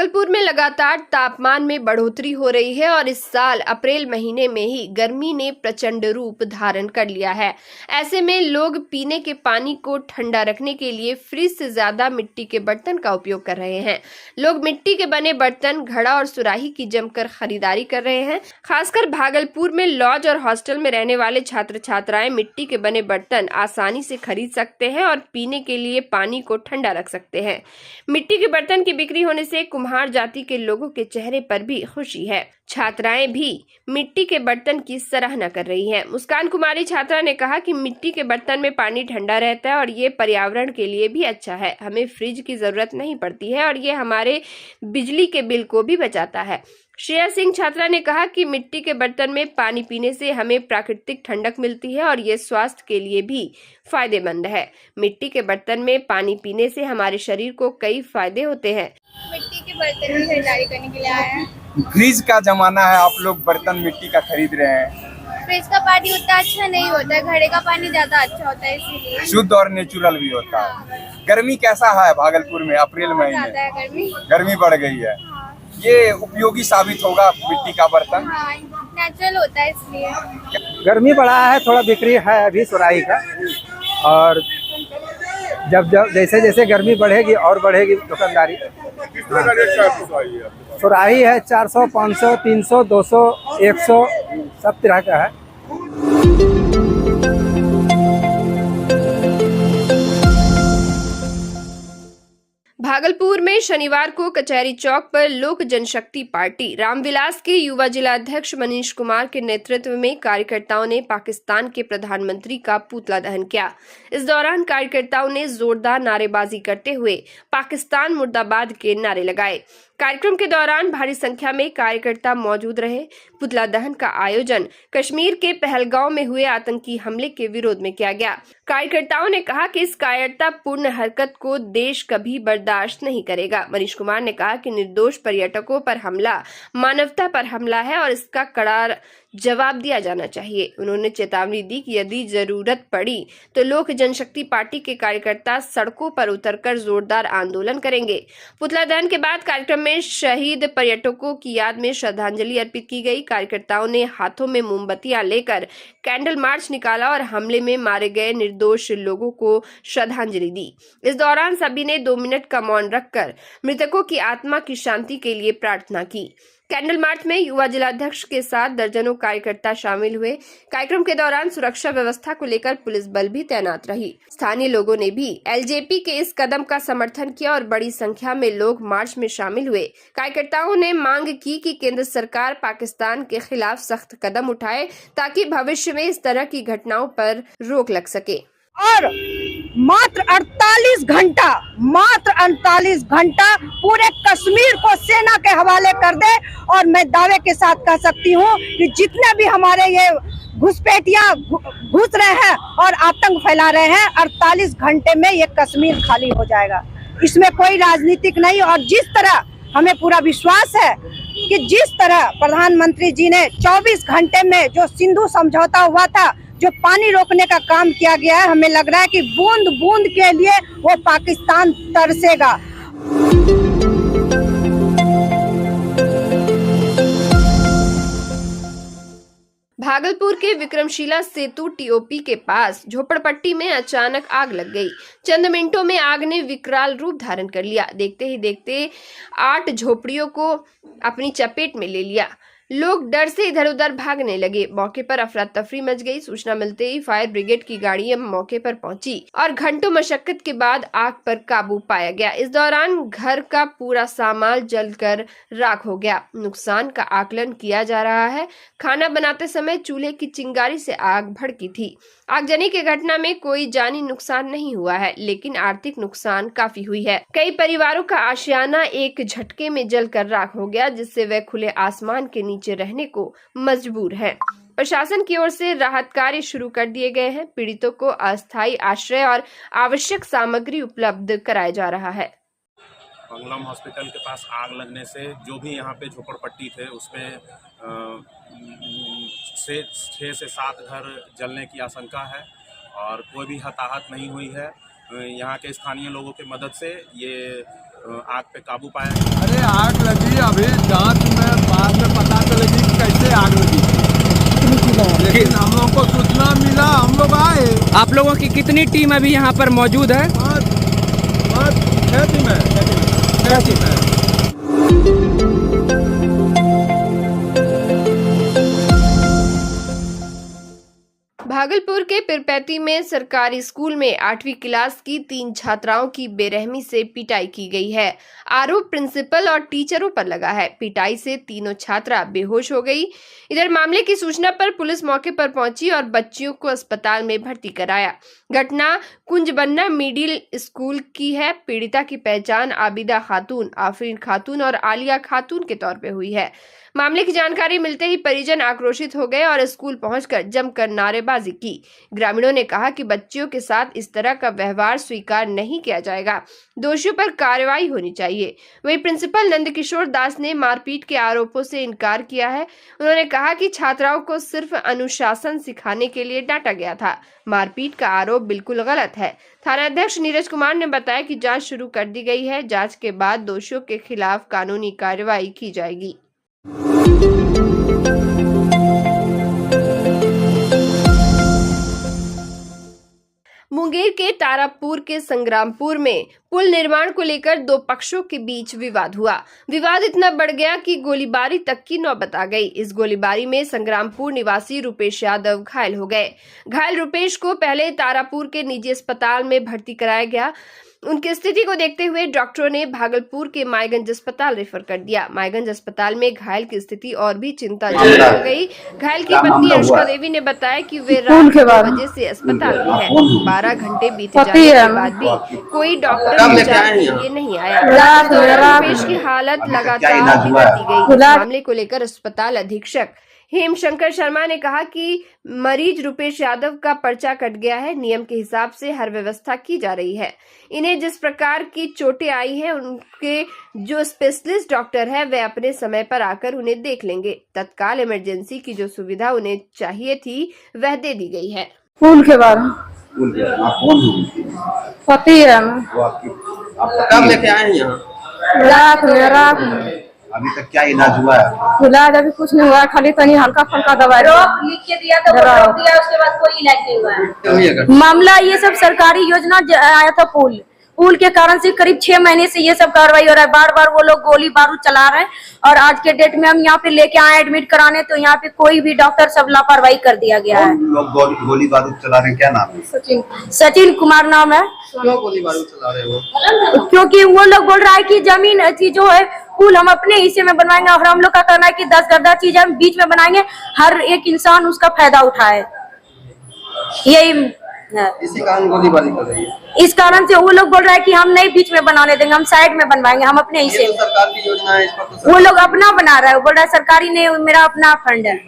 भागलपुर में लगातार तापमान में बढ़ोतरी हो रही है और इस साल अप्रैल महीने में ही गर्मी ने प्रचंड रूप धारण कर लिया है। ऐसे में लोग पीने के पानी को ठंडा रखने के लिए फ्रिज से ज्यादा मिट्टी के बर्तन का उपयोग कर रहे हैं। लोग मिट्टी के बने बर्तन, घड़ा और सुराही की जमकर खरीदारी कर रहे हैं। खासकर भागलपुर में लॉज और हॉस्टल में रहने वाले छात्र छात्राएं मिट्टी के बने बर्तन आसानी से खरीद सकते हैं और पीने के लिए पानी को ठंडा रख सकते हैं। मिट्टी के बर्तन की बिक्री होने से कुम्हार जाति के लोगों के चेहरे पर भी खुशी है। छात्राएं भी मिट्टी के बर्तन की सराहना कर रही हैं। मुस्कान कुमारी छात्रा ने कहा कि मिट्टी के बर्तन में पानी ठंडा रहता है और ये पर्यावरण के लिए भी अच्छा है। हमें फ्रिज की जरूरत नहीं पड़ती है और ये हमारे बिजली के बिल को भी बचाता है। श्रेया सिंह छात्रा ने कहा कि मिट्टी के बर्तन में पानी पीने से हमें प्राकृतिक ठंडक मिलती है और ये स्वास्थ्य के लिए भी फायदेमंद है। मिट्टी के बर्तन में पानी पीने से हमारे शरीर को कई फायदे होते हैं। मिट्टी के बर्तन की खरीदारी करने के लिए आए हैं। फ्रिज का जमाना है, आप लोग बर्तन मिट्टी का खरीद रहे हैं। फ्रिज का पानी उतना अच्छा नहीं होता है, घड़े का पानी ज्यादा अच्छा होता है, इसीलिए शुद्ध और नेचुरल भी होता है। गर्मी कैसा है भागलपुर में अप्रैल महीने? ज्यादा है गर्मी। गर्मी बढ़ गई है। ये उपयोगी साबित होगा मिट्टी का बर्तन। हाँ, नेचुरल होता है इसलिए। गर्मी बढ़ा है, थोड़ा बिक्री है अभी सुराही का, और जब जैसे जैसे गर्मी बढ़ेगी और बढ़ेगी दुकानदारी। सुराही है 400, 500, 300, 200, 100 सब तरह का है। भागलपुर में शनिवार को कचहरी चौक पर लोक जनशक्ति पार्टी रामविलास के युवा जिला अध्यक्ष मनीष कुमार के नेतृत्व में कार्यकर्ताओं ने पाकिस्तान के प्रधानमंत्री का पुतला दहन किया। इस दौरान कार्यकर्ताओं ने जोरदार नारेबाजी करते हुए पाकिस्तान मुर्दाबाद के नारे लगाए। कार्यक्रम के दौरान भारी संख्या में कार्यकर्ता मौजूद रहे। पुतला दहन का आयोजन कश्मीर के पहलगांव में हुए आतंकी हमले के विरोध में किया गया। कार्यकर्ताओं ने कहा कि इस कायरतापूर्ण हरकत को देश कभी बर्दाश्त नहीं करेगा। मनीष कुमार ने कहा कि निर्दोष पर्यटकों पर हमला मानवता पर हमला है और इसका कड़ा जवाब दिया जाना चाहिए। उन्होंने चेतावनी दी कि यदि जरूरत पड़ी तो लोक जनशक्ति पार्टी के कार्यकर्ता सड़कों पर उतरकर जोरदार आंदोलन करेंगे। पुतला दहन के बाद कार्यक्रम में शहीद पर्यटकों की याद में श्रद्धांजलि अर्पित की गई। कार्यकर्ताओं ने हाथों में मोमबत्तियां लेकर कैंडल मार्च निकाला और हमले में मारे गए निर्दोष लोगों को श्रद्धांजलि दी। इस दौरान सभी ने 2 मिनट का मौन रखकर मृतकों की आत्मा की शांति के लिए प्रार्थना की। कैंडल मार्च में युवा जिलाध्यक्ष के साथ दर्जनों कार्यकर्ता शामिल हुए। कार्यक्रम के दौरान सुरक्षा व्यवस्था को लेकर पुलिस बल भी तैनात रही। स्थानीय लोगों ने भी एलजेपी के इस कदम का समर्थन किया और बड़ी संख्या में लोग मार्च में शामिल हुए। कार्यकर्ताओं ने मांग की कि केंद्र सरकार पाकिस्तान के खिलाफ सख्त कदम उठाए ताकि भविष्य में इस तरह की घटनाओं पर रोक लग सके। और मात्र 48 घंटा पूरे कश्मीर को सेना के हवाले कर दे। और मैं दावे के साथ कह सकती हूँ कि जितने भी हमारे ये घुसपैठियां घुस रहे हैं और आतंक फैला रहे हैं, 48 घंटे में ये कश्मीर खाली हो जाएगा। इसमें कोई राजनीतिक नहीं। और जिस तरह हमें पूरा विश्वास है कि जिस तरह प्रधानमंत्री जी ने 24 घंटे में जो सिंधु समझौता हुआ था, जो पानी रोकने का काम किया गया है, हमें लग रहा है कि बूंद बूंद के लिए वो पाकिस्तान तरसेगा। भागलपुर के विक्रमशिला सेतु टीओपी के पास झोपड़पट्टी में अचानक आग लग गई। चंद मिनटों में आग ने विकराल रूप धारण कर लिया। देखते ही देखते 8 झोपड़ियों को अपनी चपेट में ले लिया। लोग डर से इधर उधर भागने लगे। मौके पर अफरा तफरी मच गई। सूचना मिलते ही फायर ब्रिगेड की गाड़ी मौके पर पहुंची और घंटों मशक्कत के बाद आग पर काबू पाया गया। इस दौरान घर का पूरा सामान जलकर राख हो गया। नुकसान का आकलन किया जा रहा है। खाना बनाते समय चूल्हे की चिंगारी से आग भड़की थी। आगजनी की घटना में कोई जानी नुकसान नहीं हुआ है, लेकिन आर्थिक नुकसान काफी हुई है। कई परिवारों का आशियाना एक झटके में जलकर राख हो गया, जिससे वे खुले आसमान के नीचे रहने को मजबूर हैं। प्रशासन की ओर से राहत कार्य शुरू कर दिए गए हैं। पीड़ितों को अस्थायी आश्रय और आवश्यक सामग्री उपलब्ध कराया जा रहा है। बंगलम हॉस्पिटल के पास आग लगने से जो भी यहाँ पे झोपड़पट्टी थे उसमें 6 से 7 घर जलने की आशंका है और कोई भी हताहत नहीं हुई है। यहाँ के स्थानीय लोगों की मदद से ये आग पे काबू पाया। अरे आग लगी, अभी जांच में बाद में पता चलेगी कि कैसे आग लगी, लेकिन हम लोग को सूचना मिला, हम लोग आए। आप लोगों की कितनी टीम अभी यहाँ पर मौजूद है? 6 टीम है। भागलपुर के पिरपैती में सरकारी स्कूल में 8वीं क्लास की 3 छात्राओं की बेरहमी से पिटाई की गई है। आरोप प्रिंसिपल और टीचरों पर लगा है। पिटाई से तीनों छात्रा बेहोश हो गई। इधर मामले की सूचना पर पुलिस मौके पर पहुंची और बच्चियों को अस्पताल में भर्ती कराया। घटना कुंजबन्ना मिडिल स्कूल की है। पीड़िता की पहचान आबिदा खातून, आफरीन खातून और आलिया खातून के तौर पे हुई है। मामले की जानकारी मिलते ही परिजन आक्रोशित हो गए और स्कूल पहुंचकर जमकर नारेबाजी की। ग्रामीणों ने कहा कि बच्चियों के साथ इस तरह का व्यवहार स्वीकार नहीं किया जाएगा, दोषियों पर कार्रवाई होनी चाहिए। वहीं प्रिंसिपल नंदकिशोर दास ने मारपीट के आरोपों से इनकार किया है। उन्होंने कहा कि छात्राओं को सिर्फ अनुशासन सिखाने के लिए डांटा गया था। मारपीट का आरोप बिल्कुल गलत है। थानाध्यक्ष नीरज कुमार ने बताया कि जांच शुरू कर दी गई है। जांच के बाद दोषियों के खिलाफ कानूनी कार्रवाई की जाएगी। मुंगेर के तारापुर के संग्रामपुर में पुल निर्माण को लेकर 2 पक्षों के बीच विवाद हुआ। विवाद इतना बढ़ गया कि गोलीबारी तक की नौबत आ गई। इस गोलीबारी में संग्रामपुर निवासी रुपेश यादव घायल हो गए। घायल रुपेश को पहले तारापुर के निजी अस्पताल में भर्ती कराया गया। उनकी स्थिति को देखते हुए डॉक्टरों ने भागलपुर के मायगंज अस्पताल रेफर कर दिया। मायगंज अस्पताल में घायल की स्थिति और भी चिंताजनक हो गई। घायल की पत्नी अनुष्का देवी ने बताया कि वे रात 9 बजे से अस्पताल में है। 12 घंटे बीत जाने के बाद भी कोई डॉक्टर उपचार के लिए नहीं आया। रुपेश की हालत लगातार बिगड़ती गई। मामले को लेकर अस्पताल अधीक्षक हेमशंकर शर्मा ने कहा कि मरीज रुपेश यादव का पर्चा कट गया है। नियम के हिसाब से हर व्यवस्था की जा रही है। इन्हें जिस प्रकार की चोटें आई हैं, उनके जो स्पेशलिस्ट डॉक्टर है वे अपने समय पर आकर उन्हें देख लेंगे। तत्काल इमरजेंसी की जो सुविधा उन्हें चाहिए थी वह दे दी गई है। फूल के बारे पति है, कब लेके आए हैं यहाँ? रात में। अभी तक क्या इलाज हुआ है? इलाज अभी कुछ नहीं हुआ है, खाली तनी हल्का फुल्का दवाई लिख के दिया तो रोक दिया, उसके बाद कोई इलाज नहीं हुआ है। मामला ये सब सरकारी योजना आया था पुल के कारण से करीब 6 महीने से ये सब कार्रवाई हो रहा है। बार बार वो लोग गोली बारूद चला रहे हैं और आज के डेट में हम यहाँ पे लेके आए एडमिट कराने, तो यहाँ पे कोई भी डॉक्टर सब लापरवाही कर दिया गया है। लोग गोली बारूद चला रहे हैं, क्या नाम है? सचिन कुमार नाम है। क्यों गोली बारूद चला रहे हो? क्योंकि वो लोग बोल रहा है कि जमीन जो है पुल हम अपने हिस्से में बनवाएंगे और हम लोग का कहना है कि 10 गड्ढा चीज हम बीच में बनाएंगे, हर एक इंसान उसका फायदा उठाए। यही इसी कारण गोलीबारी कर रही है। इस कारण से वो लोग बोल रहा है कि हम नहीं बीच में बनाने देंगे, हम साइड में बनवाएंगे, हम अपने हिस्से में। सरकार की योजना है, इस पर तो वो लोग अपना बना रहा है, बोल रहा है सरकारी ने मेरा अपना फंड है।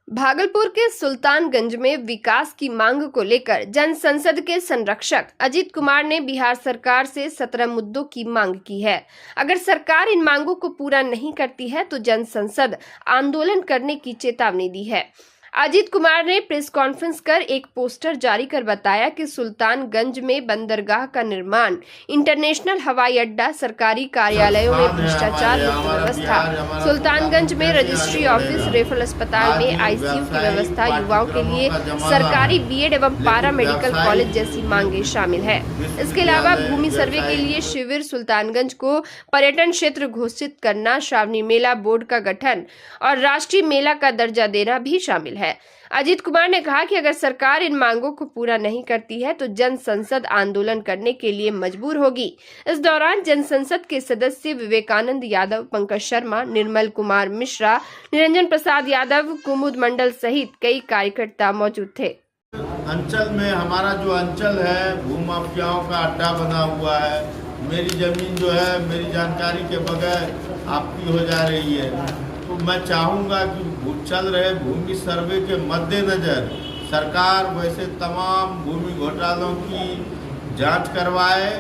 भागलपुर के सुल्तानगंज में विकास की मांग को लेकर जन संसद के संरक्षक अजीत कुमार ने बिहार सरकार से 17 मुद्दों की मांग की है। अगर सरकार इन मांगों को पूरा नहीं करती है तो जन संसद आंदोलन करने की चेतावनी दी है। अजीत कुमार ने प्रेस कॉन्फ्रेंस कर एक पोस्टर जारी कर बताया कि सुल्तानगंज में बंदरगाह का निर्माण, इंटरनेशनल हवाई अड्डा, सरकारी कार्यालयों में भ्रष्टाचार मुक्त व्यवस्था, सुल्तानगंज में रजिस्ट्री ऑफिस, रेफरल अस्पताल में आईसीयू की व्यवस्था, युवाओं के लिए सरकारी बीएड एवं पारा मेडिकल कॉलेज जैसी मांगे शामिल है। इसके अलावा भूमि सर्वे के लिए शिविर, सुल्तानगंज को पर्यटन क्षेत्र घोषित करना, श्रावणी मेला बोर्ड का गठन और राष्ट्रीय मेला का दर्जा देना भी शामिल है। अजीत कुमार ने कहा कि अगर सरकार इन मांगों को पूरा नहीं करती है तो जन संसद आंदोलन करने के लिए मजबूर होगी। इस दौरान जन संसद के सदस्य विवेकानंद यादव, पंकज शर्मा, निर्मल कुमार मिश्रा, निरंजन प्रसाद यादव, कुमुद मंडल सहित कई कार्यकर्ता मौजूद थे। अंचल में हमारा जो अंचल है भूमाफियाओं का अड्डा बना हुआ है। मेरी जमीन जो है मेरी जानकारी के बगैर आपकी हो जा रही है। तो मैं चाहूँगा कि चल रहे भूमि सर्वे के मद्देनज़र सरकार वैसे तमाम भूमि घोटालों की जांच करवाए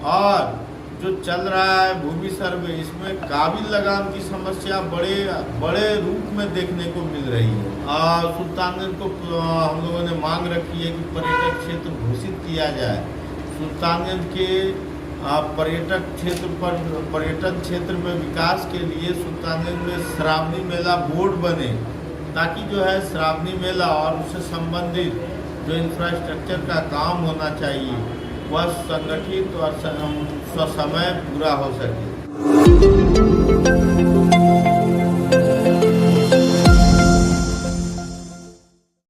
और जो चल रहा है भूमि सर्वे, इसमें काबिल लगाम की समस्या बड़े रूप में देखने को मिल रही है। सुल्तानगंज को हम लोगों ने मांग रखी है कि पर्यटक क्षेत्र घोषित किया जाए। सुल्तानगंज के पर्यटन क्षेत्र में विकास के लिए सुल्तानगंज में श्रावणी मेला बोर्ड बने, ताकि जो है श्रावणी मेला और उससे संबंधित जो इंफ्रास्ट्रक्चर का काम होना चाहिए वह संगठित और समय पूरा हो सके।